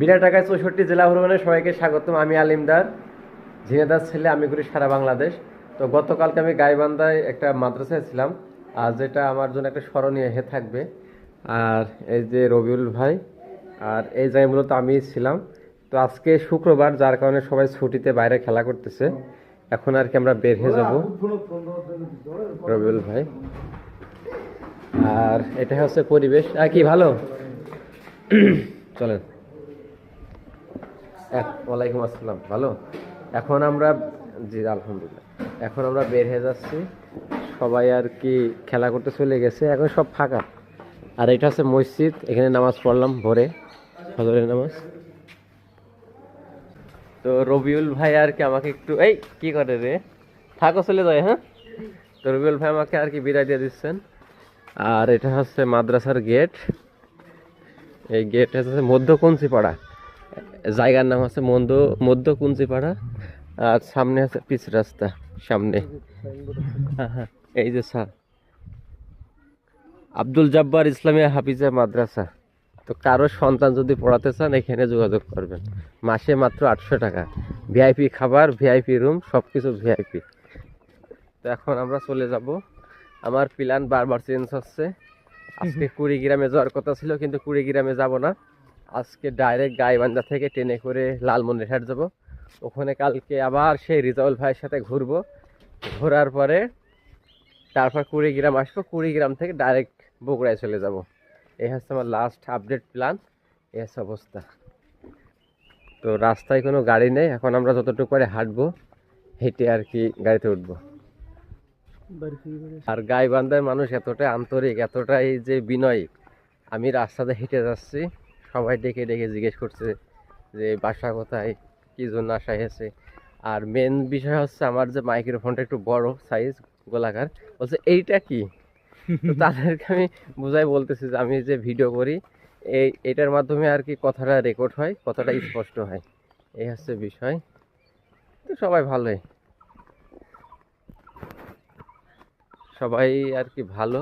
বিরাটাকায় ৬৪ জেলা ভ্রমণে সবাইকে স্বাগতম। আমি আলিমদার, ঝিনেদার ছেলে। আমি ঘুরি সারা বাংলাদেশ। তো গতকালকে আমি গাইবান্ধায় একটা মাদ্রাসায় ছিলাম, আর যেটা আমার জন্য একটা স্মরণীয় হয়ে থাকবে। আর এই যে রবিউল ভাই, আর এই জায়গায় মূলত আমি ছিলাম। তো আজকে শুক্রবার, যার কারণে সবাই ছুটিতে বাইরে খেলা করতেছে। এখন আর কি আমরা বের হয়ে যাব, রবিউল ভাই। আর এটা হচ্ছে পরিবেশ। আর কি ভালো, চলেন। ওয়ালাইকুম আসসালাম। ভালো। এখন আমরা, জি আলহামদুলিল্লাহ, এখন আমরা বের হয়ে যাচ্ছি। সবাই আর কি খেলা করতে চলে গেছে, এখন সব ফাঁকা। আর এটা হচ্ছে মসজিদ, এখানে নামাজ পড়লাম ভোরে, ফজরের নামাজ। তো রবিউল ভাই আর কি আমাকে একটু, এই কি করে রে, থাকো চলে যায়। হ্যাঁ, তো রবিউল ভাই আমাকে আর কি বিদায় দিয়ে দিচ্ছেন। আর এটা হচ্ছে মাদ্রাসার গেট। এই গেট হচ্ছে মধ্যকুঞ্চিপাড়া, জায়গার নাম হচ্ছে মধ্যকুঞ্চিপাড়া। আর সামনে আছে পিচ রাস্তা সামনে। হ্যাঁ হ্যাঁ, এই যে স্যার আব্দুল জব্বার ইসলামিয়া হাফিজা মাদ্রাসা। তো কারো সন্তান যদি পড়াতে চান এখানে যোগাযোগ করবেন। মাসে মাত্র 800 টাকা, ভিআইপি খাবার, ভিআইপি রুম, সব কিছু ভিআইপি। তো এখন আমরা চলে যাব। আমার প্ল্যান বারবার চেঞ্জ হচ্ছে। আজকে কুড়িগ্রামে যাওয়ার কথা ছিল, কিন্তু কুড়িগ্রামে যাব না। আজকে ডাইরেক্ট গাইবান্ধা থেকে ট্রেনে করে লালমনিরহাট যাব। ওখানে কালকে আবার সেই রিজাউল ভাইয়ের সাথে ঘুরবো। ঘোরার পরে তারপর কুড়িগ্রাম আসবো, কুড়িগ্রাম থেকে ডাইরেক্ট বগুড়ায় চলে যাব। এই হচ্ছে আমার লাস্ট আপডেট প্ল্যান। এই হচ্ছে অবস্থা। তো রাস্তায় কোনো গাড়ি নেই, এখন আমরা যতটুকু করে হাঁটবো, হেঁটে আর কি গাড়িতে উঠবো। আর গাইবান্ধার মানুষ এতটাই আন্তরিক, এতটাই যে বিনয়ী। আমি রাস্তাতে হেঁটে যাচ্ছি, সবাই ডেকে ডেকে জিজ্ঞেস করছে যে বাসা কোথায়, কি জন্য আসা হয়েছে। আর মেন বিষয় হচ্ছে আমার যে মাইক্রোফোনটা একটু বড় সাইজ, গোলাকার, বলছে এইটা কি। তো তাদেরকে আমি বুঝাই বলতেছি যে আমি যে ভিডিও করি, এটার মাধ্যমে আর কি কথাটা রেকর্ড হয়, কথাটা স্পষ্ট হয়। এই হচ্ছে বিষয়। তো সবাই ভালোই, সবাই আর কি ভালো।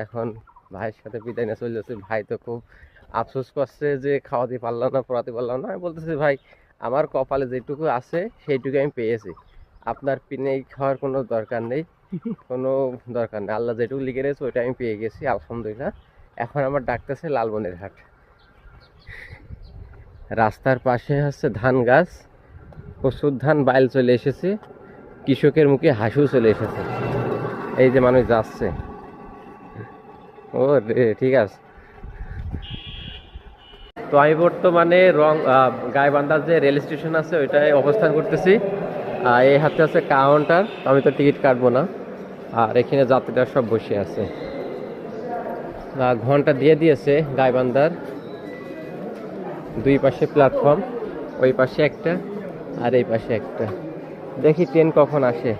এখন ভাইয়ের সাথে বিদায় নিয়ে চলে যাচ্ছে। ভাই তো খুব আফসোস করছে যে খাওয়াতে পারলাম না, পড়াতে পারলাম না। আমি বলতেছি ভাই, আমার কপালে যেটুকু আছে সেইটুকু আমি পেয়েছি। আপনার পিনে খাওয়ার কোনো দরকার নেই, কোনো দরকার নেই। আল্লাহ যেটুকু লিখে রেখেছে ওইটা আমি পেয়ে গেছি, আলহামদুলিল্লাহ। এখন আমার ডাকতেছে লালমনিরহাট। রাস্তার পাশে হচ্ছে ধান গাছ, প্রচুর ধান, বাইল চলে এসেছে, কৃষকের মুখে হাসু চলে এসেছে। এই যে মানুষ যাচ্ছে। ও রে, ঠিক আছে। তো আমি বর্তমানে গাইবান্ধার যে রেল স্টেশন আছে ওইটায় অবস্থান করতেছি। এই হাতে আছে কাউন্টার, আমি তো টিকিট কাটবো না। আর এখানে যাত্রীরা সব বসে আছে। ঘন্টা দিয়ে দিয়েছে গাইবান্ধার। দুই পাশে প্ল্যাটফর্ম, ওই পাশে একটা আর এই পাশে একটা। দেখি ট্রেন কখন আসে।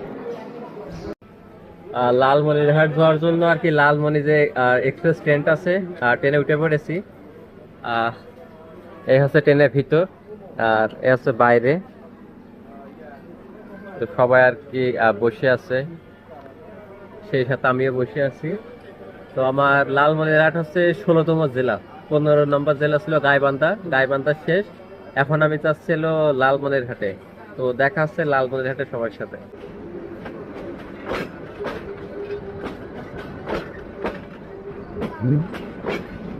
লালমনিরহাট যাওয়ার জন্য আর কি লালমনি যে এক্সপ্রেস ট্রেনটা আছে, ট্রেনে উঠে পড়েছি। এই হচ্ছে ট্রেনের ভিতর, আর এ হচ্ছে বাইরে। তো সবাই আর কি বসে আছে, সেই সাথে আমিও বসে আছি। তো আমার লালমনিরহাট হচ্ছে 16তম জেলা। 15 নম্বর জেলা ছিল গাইবান্ধা, গাইবান্ধা শেষ। এখন আমি চাচ্ছি হলো লালমনিরহাটে। তো দেখা হচ্ছে লালমনিরহাটে সবার সাথে।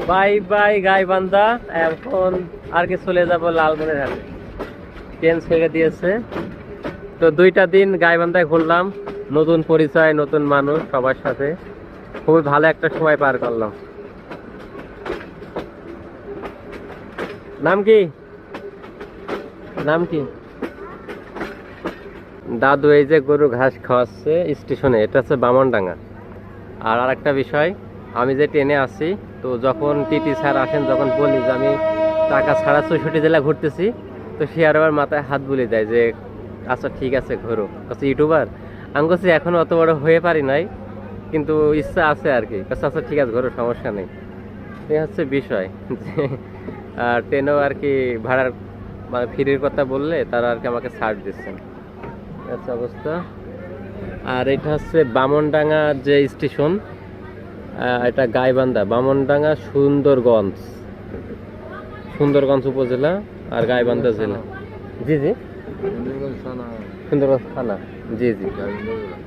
Bye bye Gaibandha. এখন আর কি চলে যাব লালমনিরহাটে। ট্রেন ছেড়ে দিয়েছে। তো 2টা দিন গাইবান্ধায় ঘুরলাম, নতুন পরিচয়, নতুন মানুষ, সবার সাথে খুবই ভালো একটা সময় পার করলাম। নাম কি, নাম কি? দাদু এই যে গরু ঘাস খাওয়াচ্ছে স্টেশনে, এটা হচ্ছে বামনডাঙ্গা। আর আরেকটা বিষয়, আমি যে ট্রেনে আছি, তো যখন টিটি স্যার আসেন, যখন বলি যে আমি টাকা ছাড়া 64 জেলা ঘুরতেছি, তো সে আর আমার মাথায় হাত বুলিয়ে দেয় যে আচ্ছা ঠিক আছে ঘোরো। আচ্ছা ইউটিউবার আমি বলছি এখনো অত বড় হয়ে পারি নাই, কিন্তু ইচ্ছা আছে আর কি। আচ্ছা ঠিক আছে ঘোরো, সমস্যা নেই। এই হচ্ছে বিষয় যে ট্রেনেও আর কি ভাড়ার মানে ফ্রির কথা বললে তারা আর কি আমাকে ছাড় দিচ্ছেন। আচ্ছা অবস্থা। আর এটা হচ্ছে বামনডাঙ্গা যে স্টেশন, এটা গাইবান্ধা, বামনডাঙ্গা, সুন্দরগঞ্জ, সুন্দরগঞ্জ উপজেলা আর গাইবান্ধা জেলা। জি জি, সুন্দরগঞ্জ থানা। জি জি,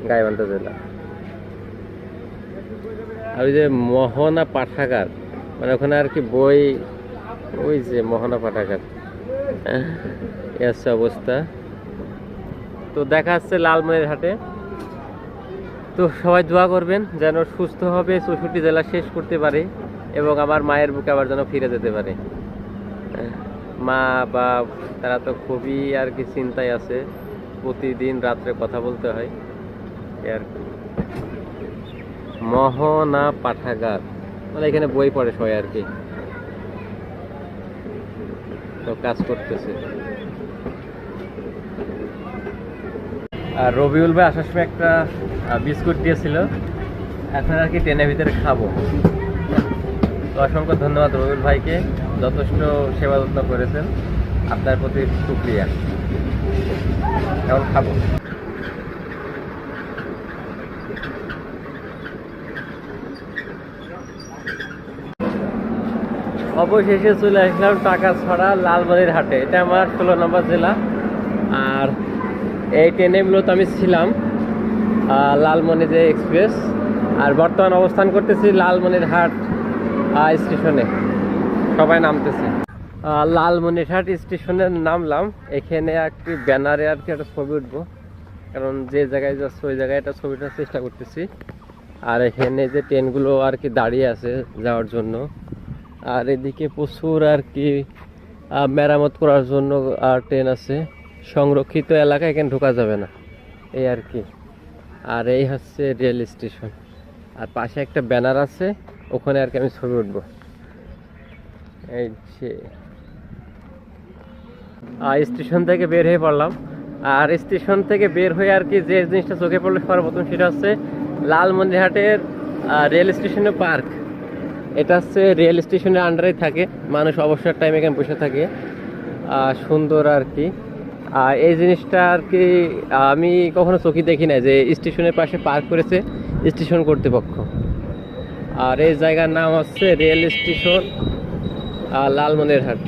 গাইবান্ধা জেলা। আর ওই যে মোহনা পাঠাগার, মানে ওখানে আর কি বই, ওই যে মোহনা পাঠাগার, এই হচ্ছে অবস্থা। তো দেখা যাচ্ছে লালমনিরহাটে। তো সবাই দোয়া করবেন যেন সুস্থ হবে, 64 জেলা শেষ করতে পারে এবং আমার মায়ের বুকে আবার যেন ফিরে যেতে পারে। মা বা তারা তো খুবই আর কি চিন্তায় আছে, প্রতিদিন রাত্রে কথা বলতে হয় আর কি। মোহনা পাঠাগার মানে এখানে বই পড়ে সবাই আর কি, তো কাজ করতেছে। আর রবিউল ভাই আসার সময় একটা বিস্কুট দিয়েছিল, এখন আর কি ট্রেনের ভিতরে খাবো। তো অসংখ্য ধন্যবাদ রবিউল ভাইকে, যথেষ্ট সেবা যত্ন করেছেন, আপনার প্রতি শুকরিয়া। এখন খাবো। অবশেষে চলে আসলাম টাকাছড়া লালমনিরহাটে। এটা আমার 16 নম্বর জেলা। আর এই ট্রেনে মূলত আমি ছিলাম লালমনি যে এক্সপ্রেস, আর বর্তমান অবস্থান করতেছি লালমনিরহাট স্টেশনে। সবাই নামতেছে। লালমনিরহাট স্টেশনে নামলাম। এখানে একটি ব্যানারে আর কি একটা ছবি উঠবো, কারণ যে জায়গায় যাচ্ছে ওই জায়গায় একটা ছবিটার চেষ্টা করতেছি। আর এখানে যে ট্রেনগুলো আর কি দাঁড়িয়ে আছে যাওয়ার জন্য, আর এদিকে প্রচুর আর কি মেরামত করার জন্য ট্রেন আছে। সংরক্ষিত এলাকা, এখানে ঢোকা যাবে না এই আর কি। আর এই হচ্ছে রেল স্টেশন, আর পাশে একটা ব্যানার আছে, ওখানে আর কি আমি ছবি উঠবো। এই যে স্টেশন থেকে বের হয়ে পড়লাম। আর স্টেশন থেকে বের হয়ে আর কি যে জিনিসটা চোখে পড়লো সর্বপ্রথম, সেটা হচ্ছে লালমনিরহাটের রেল স্টেশনে পার্ক। এটা হচ্ছে রেল স্টেশনের আন্ডারে থাকে, মানুষ অবসর টাইম এখানে বসে থাকে, সুন্দর আর কি। এই জিনিসটা আর কি আমি কখনো চোখে দেখি না যে স্টেশনের পাশে পার্ক করেছে স্টেশন কর্তৃপক্ষ। আর এই জায়গার নাম হচ্ছে রেল স্টেশন লালমনিরহাট।